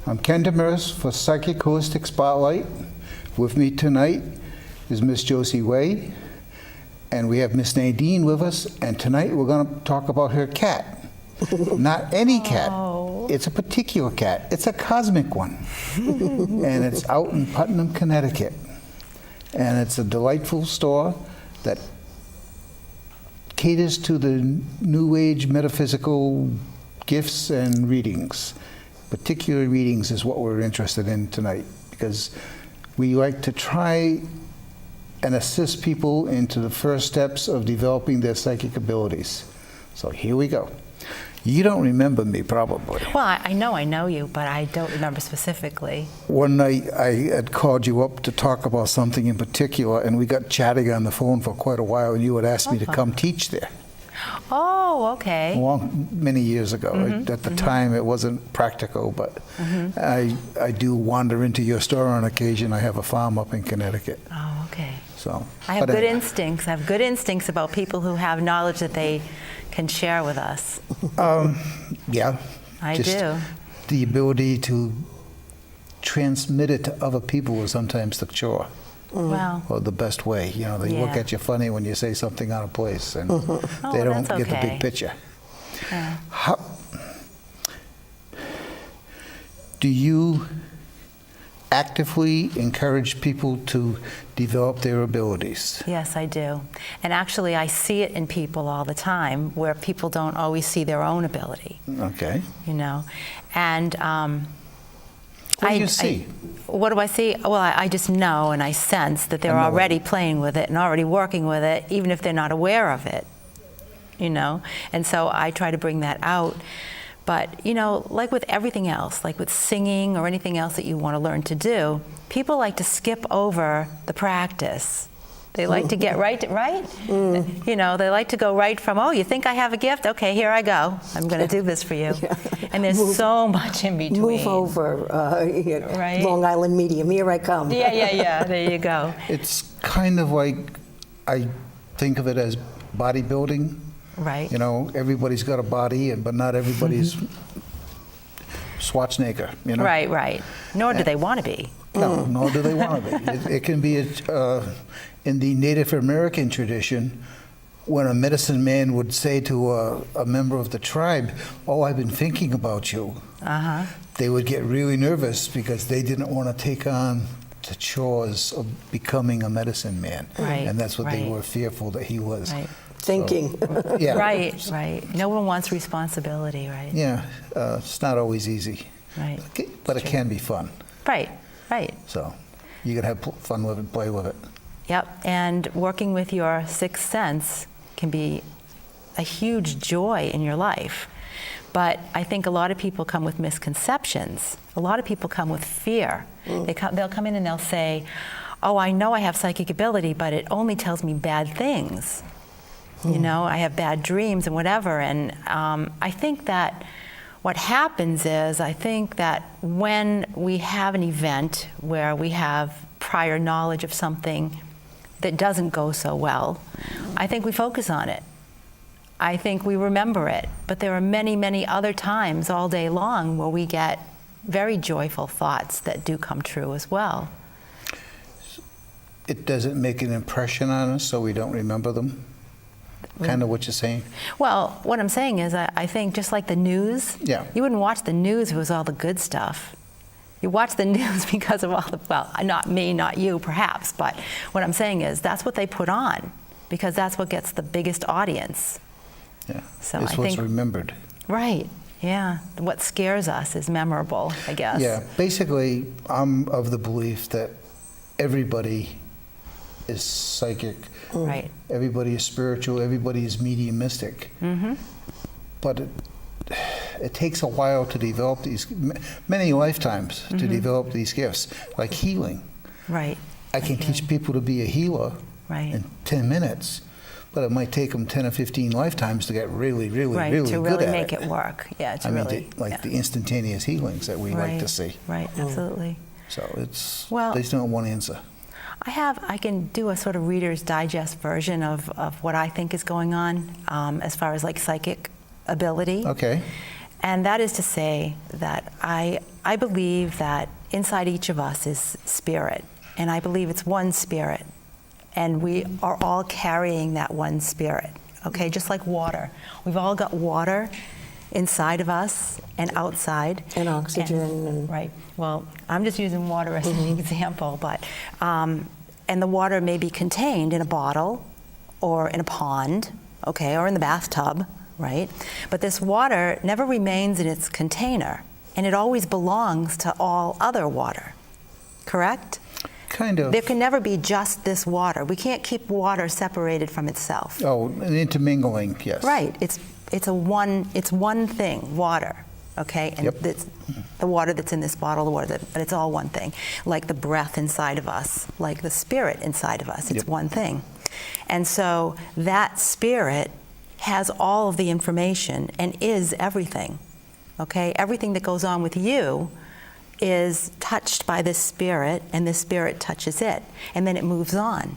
I'm Ken Demers for Psychic Holistic Spotlight. With me tonight is Miss Josie Way, and we have Miss Nadine with us, and tonight we're going to talk about her cat. Not any cat. It's a particular cat. It's a cosmic one. And it's out in Putnam, Connecticut. And it's a delightful store that caters to the New Age metaphysical gifts and readings. Particular readings is what we're interested in tonight, because we like to try and assist people into the first steps of developing their psychic abilities. So here we go. You don't remember me, probably. Well, I know you, but I don't remember specifically. One night I had called you up to talk about something in particular, and we got chatting on the phone for quite a while, and you had asked me to come teach there. Oh, okay. Many years ago. At the time, it wasn't practical, but I do wander into your store on occasion. I have a farm up in Connecticut. Oh, okay. So I have good instincts. I have good instincts about people who have knowledge that they can share with us. Yeah. I do. The ability to transmit it to other people is sometimes the chore. Wow. Or the best way. You know, they look at you funny when you say something out of place, and Oh, they don't that's get the big picture. Yeah. Do you actively encourage people to develop their abilities? Yes, I do. And actually, I see it in people all the time, where people don't always see their own ability. Okay. You know, and what do you see? What do I see? Well, I just know and I sense that they're already playing with it and already working with it, even if they're not aware of it, you know? And so I try to bring that out. But, you know, like with everything else, like with singing or anything else that you want to learn to do, people like to skip over the practice. They like to get right? You know, they like to go right from, oh, you think I have a gift? Okay, here I go. I'm going to do this for you. And there's so much in between. Move over, right? Long Island medium, here I come. Yeah, there you go. It's kind of like, I think of it as bodybuilding. Right. You know, everybody's got a body, but not everybody's Schwarzenegger, you know? Right. Nor do they want to be. No, nor do they want to be. It can be, in the Native American tradition, when a medicine man would say to a member of the tribe, oh, I've been thinking about you, they would get really nervous because they didn't want to take on the chores of becoming a medicine man. Right. And that's what they were fearful that he was. Right. Thinking. So, yeah. Right. No one wants responsibility, right? Yeah, it's not always easy. Right. But it can be fun. Right. So you can have fun with it, play with it. Yep, and working with your sixth sense can be a huge joy in your life. But I think a lot of people come with misconceptions. A lot of people come with fear. They'll come in and they'll say, oh, I know I have psychic ability, but it only tells me bad things. You know, I have bad dreams and whatever. And I think that what happens is, I think that when we have an event where we have prior knowledge of something that doesn't go so well, I think we focus on it. I think we remember it. But there are many, many other times all day long where we get very joyful thoughts that do come true as well. It doesn't make an impression on us, so we don't remember them? Kind of what you're saying? Well, what I'm saying is, I think just like the news, you wouldn't watch the news if it was all the good stuff. You watch the news because of all the, well, not me, not you, perhaps, but what I'm saying is that's what they put on, because that's what gets the biggest audience. Yeah, so it's what's remembered. Right, yeah. What scares us is memorable, I guess. Yeah, basically, I'm of the belief that everybody is psychic. Right. Everybody is spiritual, everybody is mediumistic. But it takes a while to develop these, many lifetimes to develop these gifts, like healing. Right. I can teach people to be a healer in 10 minutes, but it might take them 10 or 15 lifetimes to get really good at it. To really make it work. Yeah, the instantaneous healings that we like to see. Right, absolutely. So it's, well, they still have one answer. I can do a sort of Reader's Digest version of what I think is going on as far as like psychic ability. Okay. And that is to say that I believe that inside each of us is spirit, and I believe it's one spirit, and we are all carrying that one spirit, okay? Just like water. We've all got water inside of us and outside. And oxygen. Right. Well, I'm just using water as an example, but, and the water may be contained in a bottle or in a pond, okay, or in the bathtub, right? But this water never remains in its container, and it always belongs to all other water, correct? Kind of. There can never be just this water. We can't keep water separated from itself. Oh, an intermingling, yes. Right. It's one thing, water, okay? And Yep. it's the water that's in this bottle, the water but it's all one thing. Like the breath inside of us, like the spirit inside of us, it's Yep. one thing. And so that spirit has all of the information and is everything, okay? Everything that goes on with you is touched by this spirit, and this spirit touches it, and then it moves on.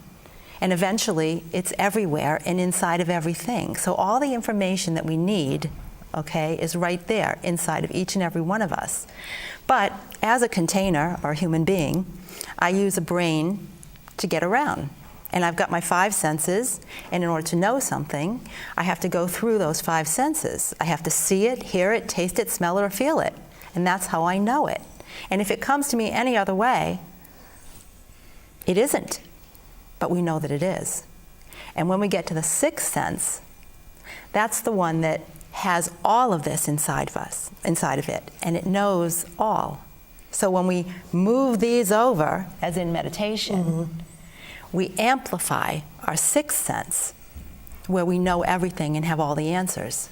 And eventually, it's everywhere and inside of everything. So all the information that we need, okay, is right there inside of each and every one of us. But as a container or a human being, I use a brain to get around. And I've got my 5 senses, and in order to know something, I have to go through those 5 senses. I have to see it, hear it, taste it, smell it, or feel it. And that's how I know it. And if it comes to me any other way, it isn't. But we know that it is. And when we get to the 6th sense, that's the one that has all of this inside of us, inside of it, and it knows all. So when we move these over, as in meditation, we amplify our 6th sense, where we know everything and have all the answers.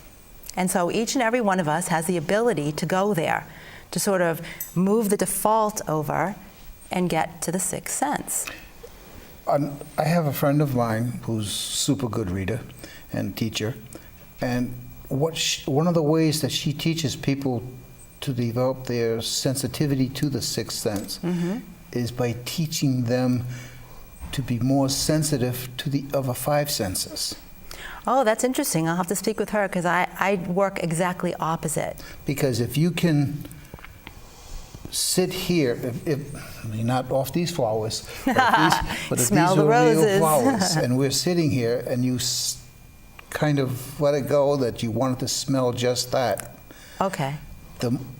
And so each and every one of us has the ability to go there, to sort of move the default over and get to the 6th sense. I have a friend of mine who's super good reader and teacher, and one of the ways that she teaches people to develop their sensitivity to the 6th sense is by teaching them to be more sensitive to the other 5 senses. Oh, that's interesting. I'll have to speak with her, because I work exactly opposite. Because if you can sit here, I mean, not off these flowers, but if these Smell the are real roses. flowers, and we're sitting here, and you kind of let it go that you wanted to smell just that. Okay.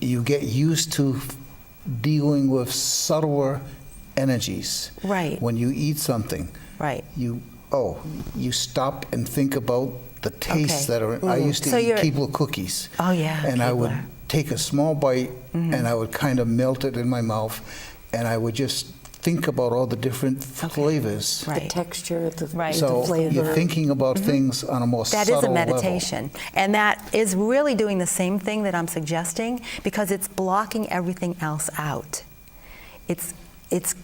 You get used to dealing with subtler energies. Right. When you eat something, Right. you stop and think about the tastes Okay. that are. I used to So eat you're- Keebler cookies. Oh, yeah, And I would Keebler. take a small bite and I would kind of melt it in my mouth, and I would just think about all the different flavors. Right. The texture, the, Right. So the flavor. you're thinking about things on a more That subtle is a level. meditation. And that is really doing the same thing that I'm suggesting, because it's blocking everything else out. It's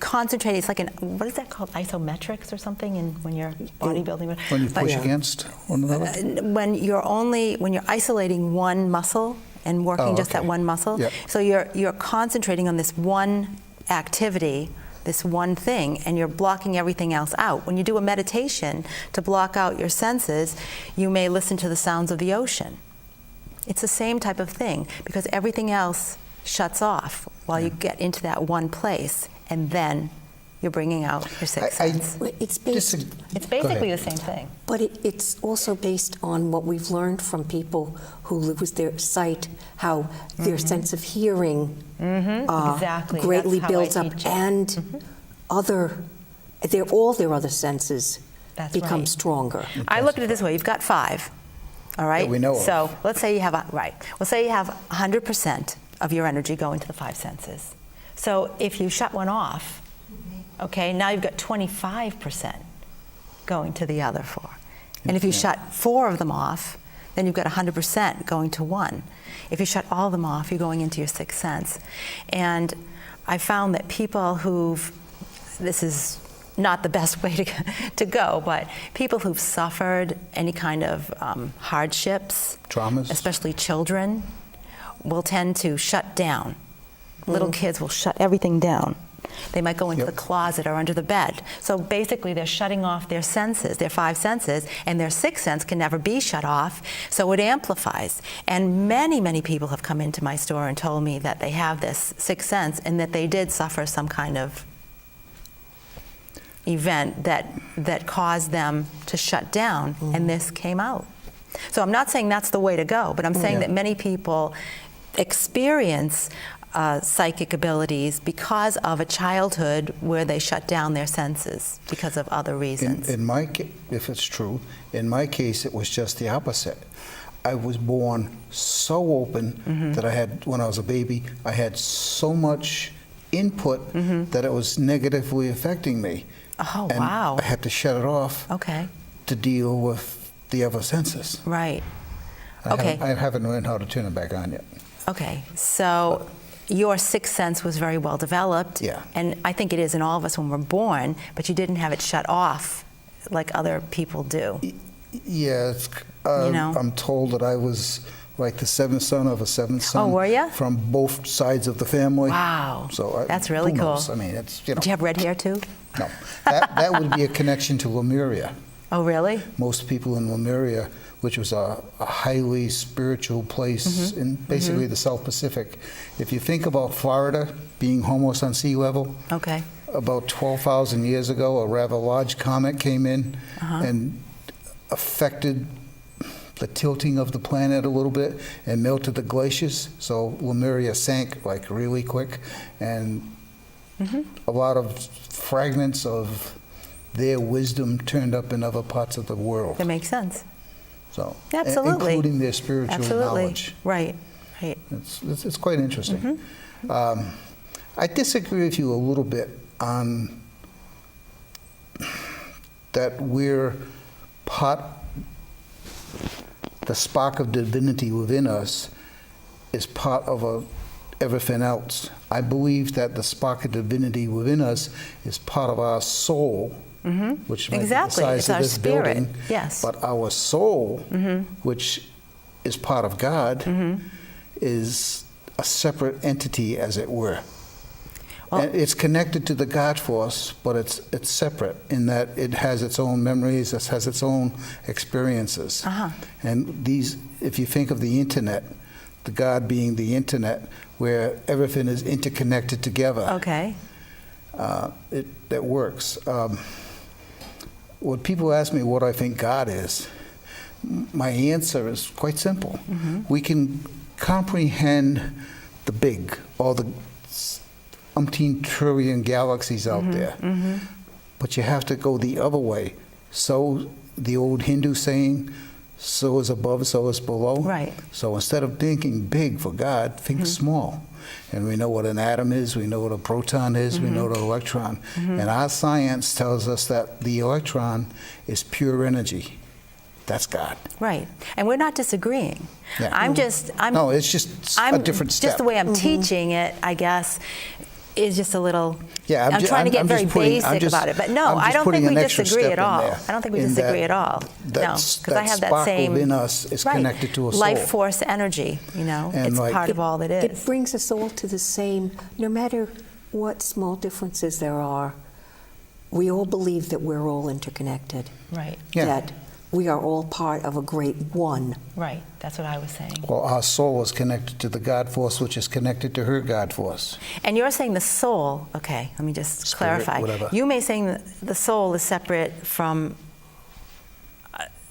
concentrating. It's like what is that called? Isometrics or something when you're bodybuilding? When you But- push against one another? when you're isolating one muscle and working just that okay. one muscle. Yep. So you're concentrating on this one activity, this one thing, and you're blocking everything else out. When you do a meditation to block out your senses, you may listen to the sounds of the ocean. It's the same type of thing, because everything else shuts off while you get into that one place, and then you're bringing out your 6th sense. It's based, It's basically the same thing. but it's also based on what we've learned from people who lose their sight, how their sense of hearing Exactly. greatly That's how I builds up, teach it. and all their other senses That's become right. stronger. I look at it this way: you've got 5, all right? That we know of. So let's say you have Let's say you have 100% of your energy going to the 5 senses. So if you shut one off, okay, now you've got 25% going to the other 4. And if you shut 4 of them off, then you've got 100% going to 1. If you shut all of them off, you're going into your 6th sense. And I found that people this is not the best way to go, but people who've suffered any kind of hardships, Traumas. especially children, will tend to shut down. Little kids will shut everything down, They might go into Yep. the closet or under the bed. So basically, they're shutting off their senses, their 5 senses, and their 6th sense can never be shut off, so it amplifies. And many, many people have come into my store and told me that they have this 6th sense and that they did suffer some kind of event that caused them to shut down, and this came out. So I'm not saying that's the way to go, but I'm saying that many people experience psychic abilities because of a childhood where they shut down their senses because of other reasons. If it's true, in my case, it was just the opposite. I was born so open that when I was a baby, I had so much input that it was negatively affecting me. Oh, and wow. I had to shut it off to deal with the other senses. Right. I haven't learned how to turn it back on yet. Okay, so your 6th sense was very well developed, Yeah. and I think it is in all of us when we're born, but you didn't have it shut off like other people do. Yeah, I'm told that I was like the 7th son of a 7th son. Oh, were you? From both sides of the family. Wow, So that's really who cool. knows? I mean, it's, Did you have red hair too? No, that would be a connection to Lemuria. Oh, really? Most people in Lemuria, which was a highly spiritual place in basically the South Pacific. If you think about Florida being almost on sea level, Okay. about 12,000 years ago, a rather large comet came in and affected the tilting of the planet a little bit and melted the glaciers. So Lemuria sank like really quick, and a lot of fragments of their wisdom turned up in other parts of the world. That makes sense. So, Absolutely. including their spiritual knowledge. Right, right. It's quite interesting. I disagree with you a little bit on that the spark of divinity within us is part of everything else. I believe that the spark of divinity within us is part of our soul, which might Exactly. be the It's size of our this spirit. building. Yes. But our soul, which is part of God, is a separate entity, as it were. Well- And it's connected to the God force, but it's separate in that it has its own memories, it has its own experiences. And if you think of the internet, the God being the internet, where everything is interconnected together, Okay. that works. When people ask me what I think God is, my answer is quite simple. We can comprehend the big, all the umpteen trillion galaxies out there, but you have to go the other way. So the old Hindu saying, so is above, so is below. Right. So instead of thinking big for God, think small. And we know what an atom is, we know what a proton is, we know the electron. And our science tells us that the electron is pure energy. That's God. Right. And we're not disagreeing. Yeah. No, it's just a different step. Just the way I'm teaching it, I guess, is just a little. Yeah, I'm trying to get very basic about it, but no, I don't think we disagree at all. I don't think we disagree at all. No, because I have that same. Within us is connected to a soul. Life force energy. And it's part of all that is. It brings us all to the same, no matter what small differences there are, we all believe that we're all interconnected. Right. Yeah. That we are all part of a great one. Right. That's what I was saying. Well, our soul is connected to the God force, which is connected to her God force. And you're saying the soul, okay, let me just Spirit, clarify. whatever. You may saying that the soul is separate from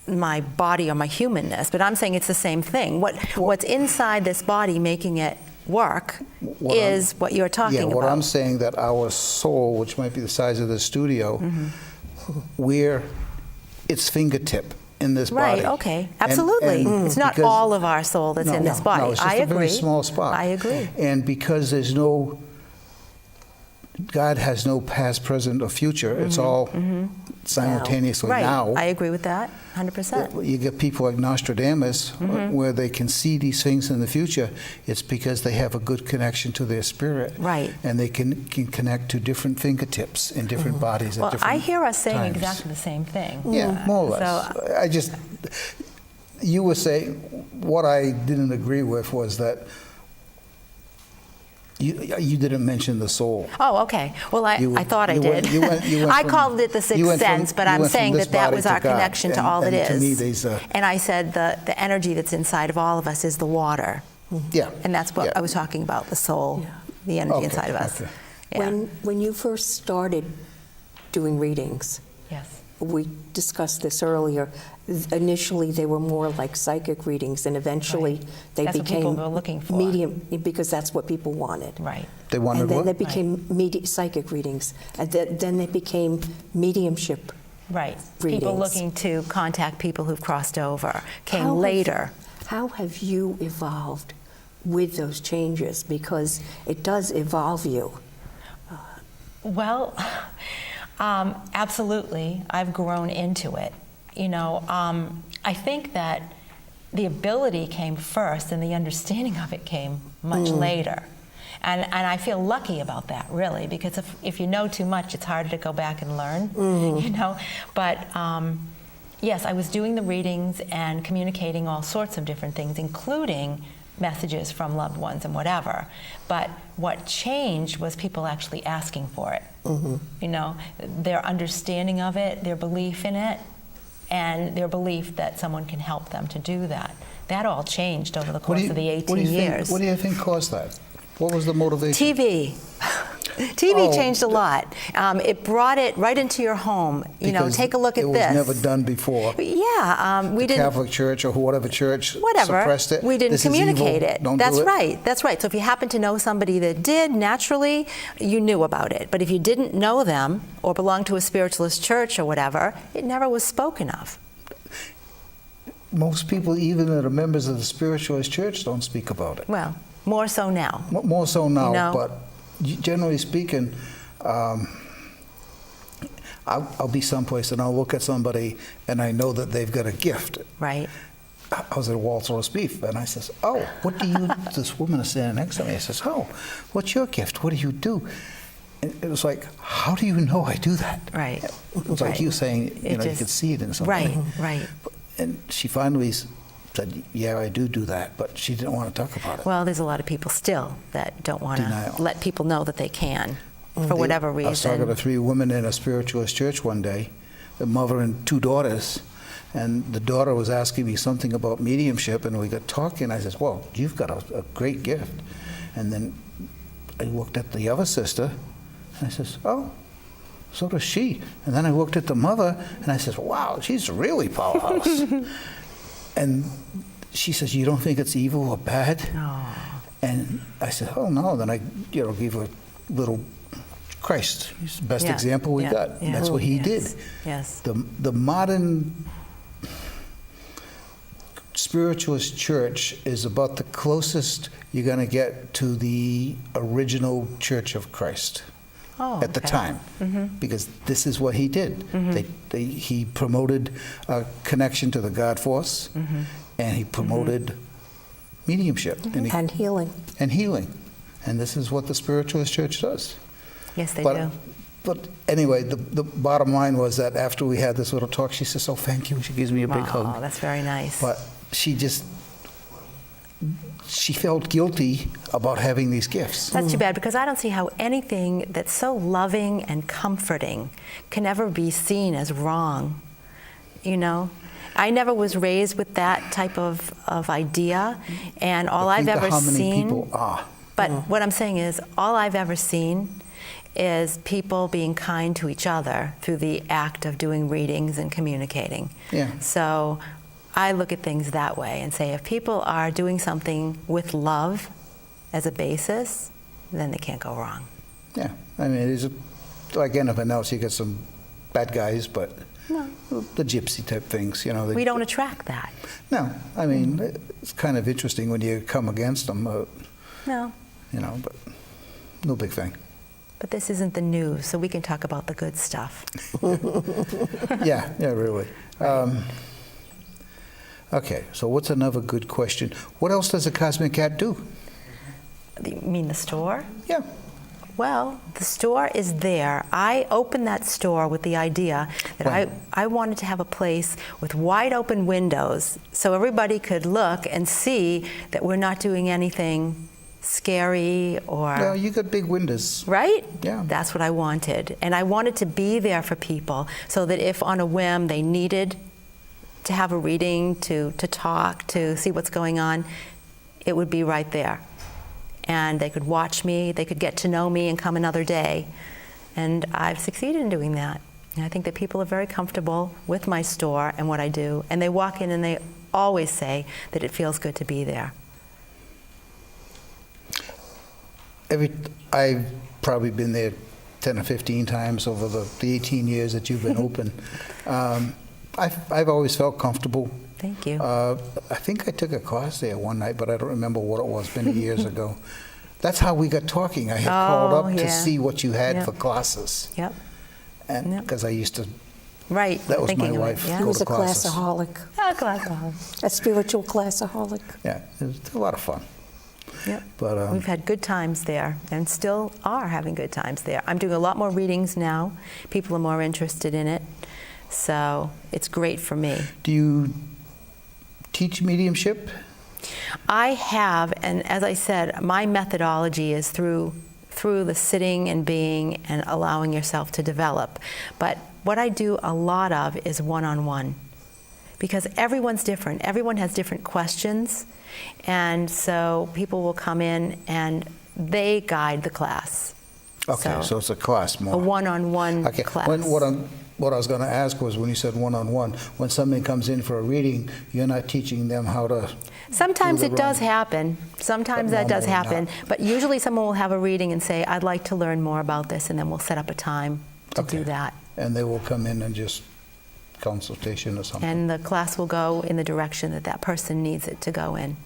my body or my humanness, but I'm saying it's the same thing. What's inside this body making it work is what you're talking about. Yeah, what I'm saying that our soul, which might be the size of the studio, we're its fingertip in this body. Right, okay, absolutely. And it's not because- all of our soul that's in this body. No, it's just I a agree. very small spot. I agree. And because God has no past, present, or future, it's all simultaneously Right, now. I agree with that, 100%. You get people like Nostradamus, where they can see these things in the future. It's because they have a good connection to their spirit. Right. And they can connect to different fingertips in different bodies Well, at different I hear us saying times. exactly the same thing. Yeah, more or less. So, You were saying, what I didn't agree with was that You didn't mention the soul. Oh, okay. Well, I thought I did. You went I from- called it the you went sixth from- sense, but you I'm went from saying this that body was to our God, connection to and- all it and is. to me, there's a- And I said the energy that's inside of all of us is the water. Yeah. And that's what yeah. I was talking about, the soul, Yeah. the energy Okay, inside of us. okay. Yeah. When you first started doing readings, Yes. we discussed this earlier. Initially, they were more like psychic readings, and eventually Right. they That's what became people were looking for. medium, because that's what people wanted. Right. They wanted And then what? they became psychic readings, and then they became mediumship. Right. Readings. People looking to contact people who've crossed over came How have- later. How have you evolved with those changes? Because it does evolve you. Well, absolutely. I've grown into it. You know, I think that the ability came first and the understanding of it came much later. And I feel lucky about that, really, because if you know too much, it's harder to go back and learn, you know. But yes, I was doing the readings and communicating all sorts of different things, including messages from loved ones and whatever. But what changed was people actually asking for it. You know, their understanding of it, their belief in it, and their belief that someone can help them to do that. That all changed over the course of the 18 years. What do you think caused that? What was the motivation? TV. TV Oh, changed a lot. It brought it right into your home. You know, Because take a look at it this. was never done before. Yeah, we The didn't. Catholic Church or whatever church Whatever. suppressed it. We didn't This is evil, communicate it. don't That's do it. right. That's right. So if you happen to know somebody that did, naturally, you knew about it. But if you didn't know them or belonged to a spiritualist church or whatever, it never was spoken of. Most people, even that are members of the spiritualist church, don't speak about it. Well, more so now. More so now, You know? but generally speaking, I'll be someplace and I'll look at somebody and I know that they've got a gift. Right. I was at a Waltz roast beef and I says, "Oh, what do you?" This woman is standing next to me. I says, "Oh, what's your gift? What do you do?" And it was like, "How do you know I do that?" Right. It was like Right. you saying, It you just- could see it in something. Right, right. And she finally said, "Yeah, I do that," but she didn't want to talk about it. Well, there's a lot of people still that don't want Denial. to let people know that they can, for whatever I was talking reason. to 3 women in a spiritualist church one day, a mother and 2 daughters, and the daughter was asking me something about mediumship, and we got talking. I says, "Well, you've got a great gift." And then I looked at the other sister, and I says, "Oh, so does she." And then I looked at the mother, and I says, "Wow, she's really powerhouse." And she says, "You don't think it's evil or bad?" Oh. And I said, "Oh no." Then I, gave her a little Christ. He's the best Yeah, example we yeah, got. yeah. That's what he Yes, did. yes. The modern spiritualist church is about the closest you're going to get to the original Church of Christ. Oh, At the okay. time, because this is what he did. He promoted a connection to the God force, and he promoted mediumship And healing. and healing. And this is what the spiritualist church does. Yes, they but, do. But anyway, the bottom line was that after we had this little talk, she says, "Oh, thank you." She gives me a big Oh, hug. that's very nice. But she felt guilty about having these gifts. That's too bad, because I don't see how anything that's so loving and comforting can ever be seen as wrong. You know? I never was raised with that type of idea, and all But I've think of ever how many seen. people are. But what I'm saying is, all I've ever seen is people being kind to each other through the act of doing readings and communicating. Yeah. So I look at things that way and say, if people are doing something with love as a basis, then they can't go wrong. Yeah, I mean, it's like anything else. You get some bad guys, but No. the gypsy type things, We don't attract that. No, I mean, it's kind of interesting when you come against them, No. but no big thing. But this isn't the news, so we can talk about the good stuff. Yeah, really. Okay, so what's another good question? What else does a cosmic cat do? You mean the store? Yeah. Well, the store is there. I opened that store with the idea that Right. I wanted to have a place with wide open windows so everybody could look and see that we're not doing anything scary or... No, you got big windows. Right? Yeah. That's what I wanted. And I wanted to be there for people so that if on a whim they needed to have a reading, to talk, to see what's going on, it would be right there. And they could watch me, they could get to know me and come another day. And I've succeeded in doing that. And I think that people are very comfortable with my store and what I do. And they walk in and they always say that it feels good to be there. I've probably been there 10 or 15 times over the 18 years that you've been open. I've always felt comfortable. Thank you. I think I took a class there one night, but I don't remember what it was, many years ago. That's how we got talking. I had called up to see what you had for classes. Yep. And because I used to, Right. that was my wife. He was a classes. classaholic, A classaholic. a spiritual classaholic. Yeah, it was a lot of fun. Yep. But We've had good times there and still are having good times there. I'm doing a lot more readings now. People are more interested in it. So it's great for me. do you teach mediumship? I have, and as I said, my methodology is through the sitting and being and allowing yourself to develop. But what I do a lot of is one-on-one, because everyone's different. Everyone has different questions, and so people will come in and they guide the class. Okay, so it's a class more. A one-on-one Okay. class. What I was going to ask was, when you said one-on-one, when somebody comes in for a reading, you're not teaching them how to... Sometimes do the it does wrong- happen. Sometimes But that does normally happen. not. But usually someone will have a reading and say, I'd like to learn more about this, and then we'll set up a time to Okay. do that. And they will come in and just consultation or something. And the class will go in the direction that that person needs it to go in.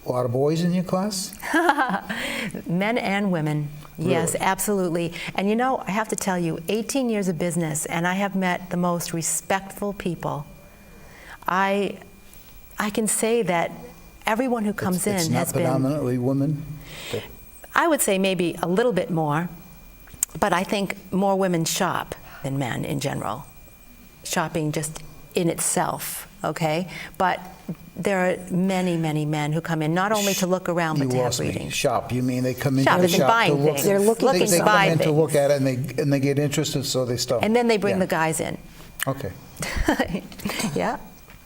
A lot of boys in your class? Men and women. Yes, Really? absolutely. And you know, I have to tell you, 18 years of business, and I have met the most respectful people. I can say that everyone who comes It's in not has been... predominantly women? I would say maybe a little bit more, but I think more women shop than men in general. Shopping just in itself, okay? But there are many, many men who come in not only to look around, but You to have lost me. readings. Shop, you mean they come into Shop the is in shop buying to look? things. They're looking They for come buy in to things. look at it and they get interested, so they stop. And then they bring Yeah. the guys in. Okay. Yeah.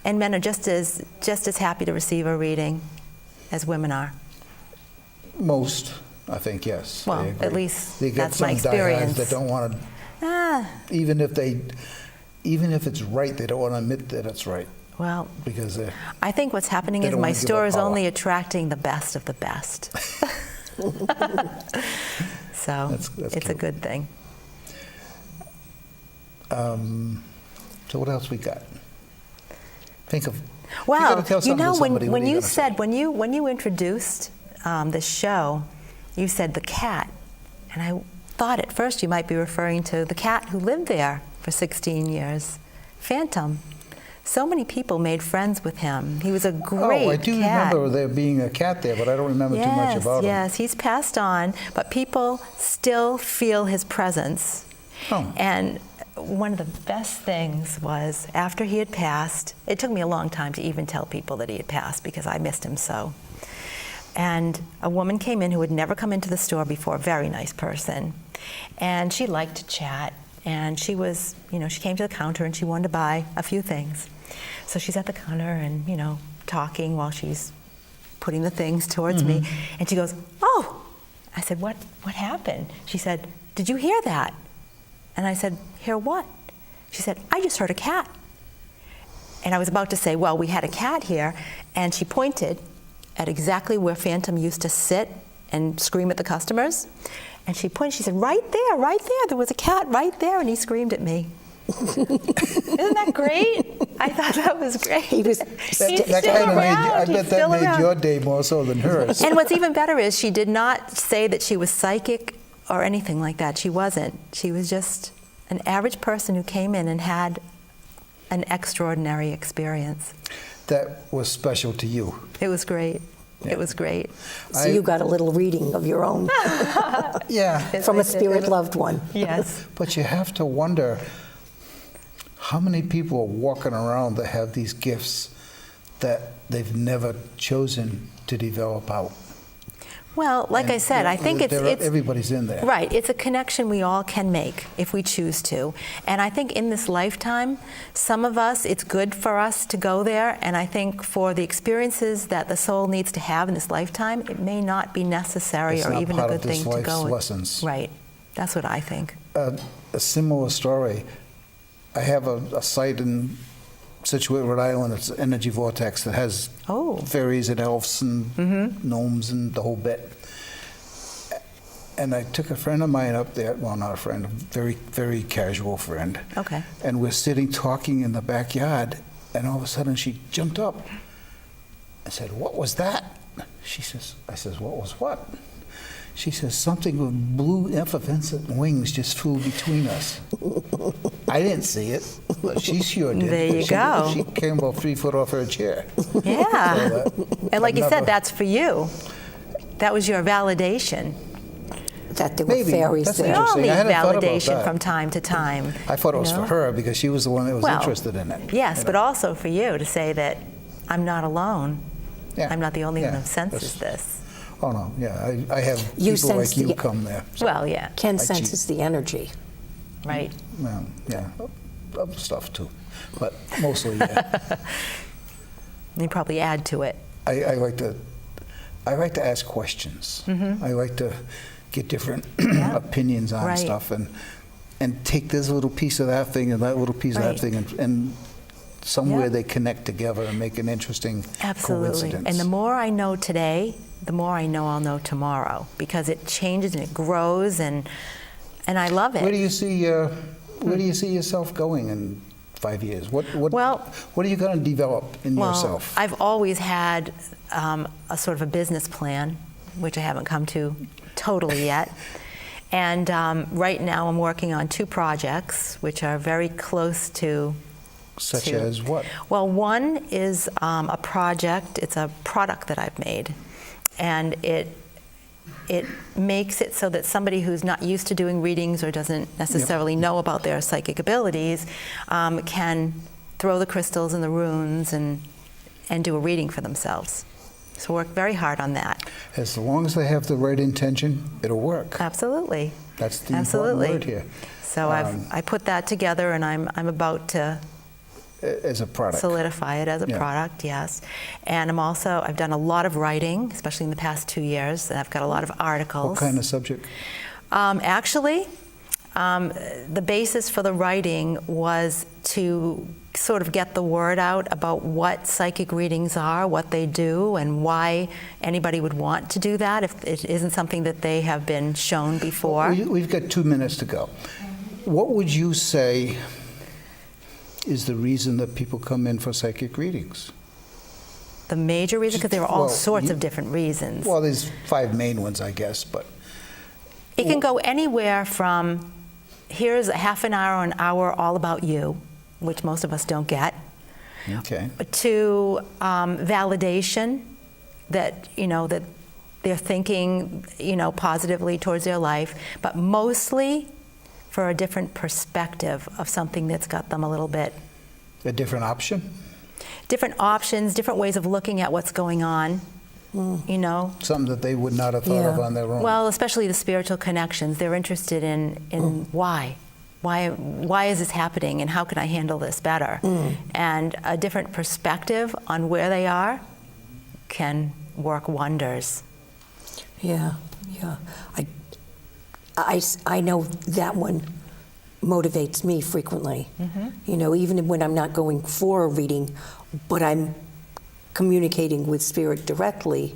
And men are just as happy to receive a reading as women are. Most, I think, yes. I Well, agree. at least They get that's my some diehards experience. that don't want to, Ah, even if it's right, they don't want to admit that it's right, well, because they're... I think what's happening They is don't my wanna give store up is power. only attracting the best of the best. So That's it's a cute. good thing. So what else we got? Think of... Well, gotta tell you something to know, somebody, what when are you you gonna said say? when you introduced the show, you said the cat, and I thought at first you might be referring to the cat who lived there for 16 years, Phantom. So many people made friends with him. He was a great Oh, I do cat. remember there being a cat there, but I don't remember too much about him. Yes, he's passed on, but people still feel his presence. Oh. And one of the best things was after he had passed, it took me a long time to even tell people that he had passed because I missed him so. And a woman came in who had never come into the store before, a very nice person. And she liked to chat. And she was, she came to the counter and she wanted to buy a few things. So she's at the counter and, talking while she's putting the things towards me. And she goes, "Oh!" I said, what happened? She said, "Did you hear that?" And I said, "Hear what?" She said, "I just heard a cat." And I was about to say, well, we had a cat here. And she pointed at exactly where Phantom used to sit and scream at the customers. And she pointed, she said, right there, there was a cat right there, and he screamed at me. Isn't that great? I thought that was great. He's That still kinda around. I He's bet that still made around. your day more so than hers. And what's even better is she did not say that she was psychic or anything like that. She wasn't. She was just an average person who came in and had an extraordinary experience. That was special to you. It was great. It was great. So you got a little reading of your own Yeah, from a spirit loved one. Yes. but you have to wonder how many people are walking around that have these gifts that they've never chosen to develop out. Well, like I said, I think it's everybody's in there. right. It's a connection we all can make if we choose to. And I think in this lifetime, some of us, it's good for us to go there. And I think for the experiences that the soul needs to have in this lifetime, it may not be necessary It's or not even a part good of this thing to life's go. lessons. Right. That's what I think. A similar story. I have a site in Situate, Rhode Island. It's an energy vortex that has fairies and elves and gnomes and the whole bit. And I took a friend of mine up there, well, not a friend, a very, very casual friend. Okay. And we're sitting talking in the backyard, and all of a sudden she jumped up. I said, "What was that?" I says, "What was what?" She says, "Something with blue effervescent wings just flew between us." I didn't see it, but she sure did. There you go. She came about 3 foot off her chair. Yeah. And like you said, that's for you. That was your validation. That there were Maybe. fairies That's We there. all Interesting. need I hadn't thought about validation that. from time to time. I thought it was you for know? her because she was the one that was Well, interested in it. Yes, you but know. also for you to say that I'm not alone. Yeah. I'm not the only one Yeah. who senses this. Oh, no, yeah, I have You people like sense you the- come there. So, Well, yeah, Ken I cheat. senses the energy. right. well, yeah, other stuff too, but mostly, yeah. You probably add to it. I like to ask questions. I like to get different opinions on Right. stuff and take this little piece of that thing and that little piece of that Right. thing and somewhere Yeah. they connect together and make an interesting Absolutely. coincidence. And the more I know today, the more I know I'll know tomorrow, because it changes and it grows, and I love it. Where do you see yourself going in 5 years? What Well- are you going to develop in yourself? I've always had a sort of a business plan, which I haven't come to totally yet. And right now I'm working on 2 projects, which are very close to... Such as what? Well, one is a project, it's a product that I've made. And it makes it so that somebody who's not used to doing readings or doesn't necessarily know about their psychic abilities can throw the crystals and the runes and do a reading for themselves. So work very hard on that. As long as they have the right intention, it'll work. Absolutely. That's the Absolutely. important word here. So I put that together, and I'm about to As a product. solidify it as a Yeah. product, yes. And I've done a lot of writing, especially in the past 2 years, and I've got a lot of articles. What kind of subject? Actually, the basis for the writing was to sort of get the word out about what psychic readings are, what they do, and why anybody would want to do that if it isn't something that they have been shown before. We've got 2 minutes to go. What would you say is the reason that people come in for psychic readings? The major reason, because there are all Well, sorts of different reasons. Well, there's 5 main ones, I guess, but It can go anywhere from, here's a half an hour or an hour all about you, which most of us don't get, okay. to validation that, that they're thinking, positively towards their life, but mostly for a different perspective of something that's got them a little bit. A different option? Different options, different ways of looking at what's going on, Something that they would not have thought of Yeah. on their own. Well, especially the spiritual connections. They're interested in why. Why is this happening, and how can I handle this better? And a different perspective on where they are can work wonders. Yeah. I know that one motivates me frequently. Even when I'm not going for a reading, but I'm communicating with spirit directly,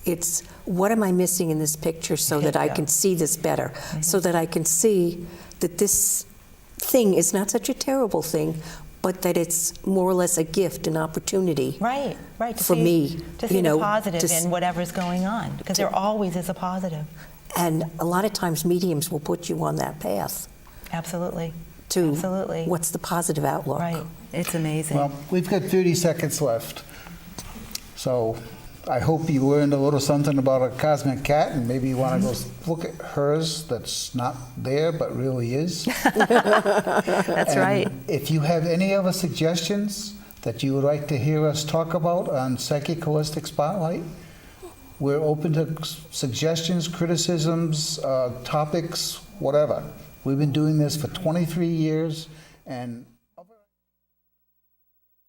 it's what am I missing in this picture so that I can see this better, so that I can see that this thing is not such a terrible thing, but that it's more or less a gift, an opportunity. Right. To For see, me, to see you know, the positive to in whatever's going on, because there always is a positive. And a lot of times mediums will put you on that path Absolutely. to Absolutely. what's the positive outlook. Right. It's amazing. Well, we've got 30 seconds left. So I hope you learned a little something about a cosmic cat, and maybe you want to go look at hers that's not there but really is. That's And right. if you have any other suggestions, that you would like to hear us talk about on Psychic Holistic Spotlight. We're open to suggestions, criticisms, topics, whatever. We've been doing this for 23 years, and